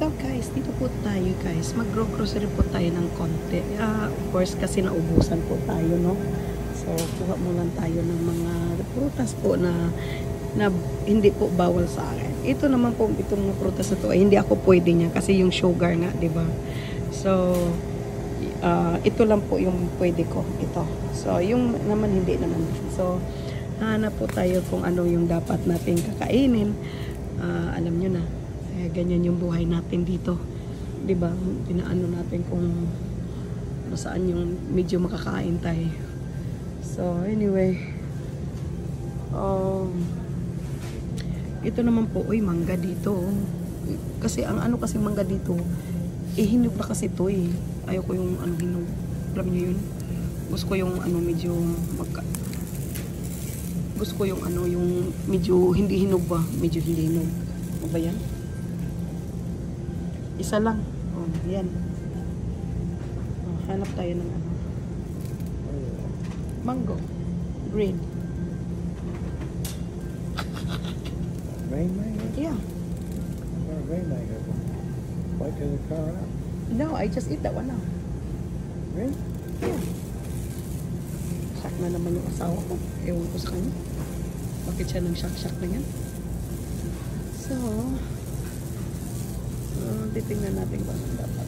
So guys, dito po tayo guys. Mag-grocery po tayo ng konti. Of course, kasi naubusan po tayo, no? So, kuha mo lang tayo ng mga prutas po na hindi po bawal sa akin. Ito naman po, itong prutas na to, ay hindi ako pwede niya kasi yung sugar nga, di ba? So, ito lang po yung pwede ko. Ito. So, yung naman, hindi naman. So, hanap po tayo kung ano yung dapat natin kakainin. Alam nyo na. Ganyan yung buhay natin dito, 'di ba? Inaano natin kung saan yung medyo makakain tayo. So anyway, ito naman po, mangga dito. Kasi ang ano kasi mangga dito, hinog na kasi to eh. Ayoko yung ano hinog. Alam niyo yun? Gusto ko yung ano medyo gusto ko yung ano yung medyo hindi hinog ba? Medyo hindi hinog. Ano ba yan? Isa lang. Oh, yan. Oh, hanap tayo ng ano. Mango. Green. Green mango? Yeah. Green mango. Wait till the car out. No, I just eat that one now. Really? Yeah. Shock na naman yung asawa ko. Ewan ko sa kanya. Bakit siya nang shock na yan? So, titingnan natin kung anong dapat.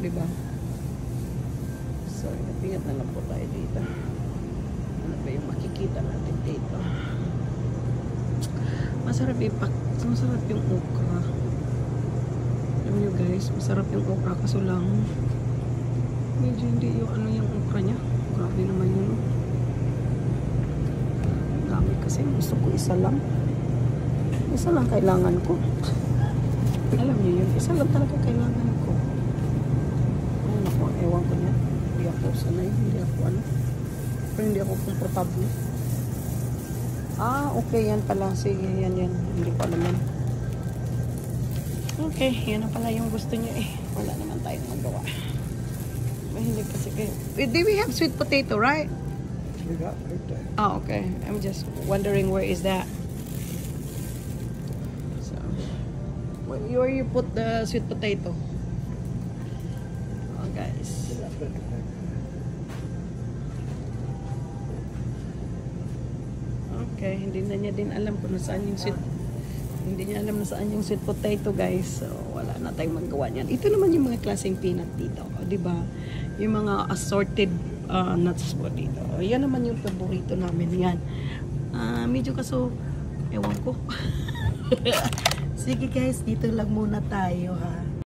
Diba? So, ingat na lang po tayo dito. Ano ba yung makikita natin dito? Masarap yung okra. Alam nyo guys, masarap yung okra. Kaso lang, medyo hindi yung ano yung okra niya. Grabe naman yun. Dami kasi. Gusto ko isa lang. Isa lang kailangan ko. Alam niyo yun, isa lang talaga kailangan ko. Ay, naku, ewan ko niya. Hindi ako sanay, hindi ako ano. Pero hindi ako komportable. Okay, yan pala. Sige, yan. Hindi ko alam yan. Okay, yan na pala yung gusto niya eh. Wala naman tayong magawa. Hindi kasi kayo. Do we have sweet potato, right? We got potato. Okay. I'm just wondering where is that. Where you put the sweet potato? Oh guys. Okay, hindi na niya din alam kung nasaan yung sweet. Hindi niya alam nasaan yung sweet potato, guys. So wala na tayong magawa niyan. Ito naman yung mga klaseng peanut dito, 'di ba? Yung mga assorted nuts po dito. Yan naman yung paborito namin yan. Medyo kaso ewan ko. Sige guys, dito lang muna tayo ha.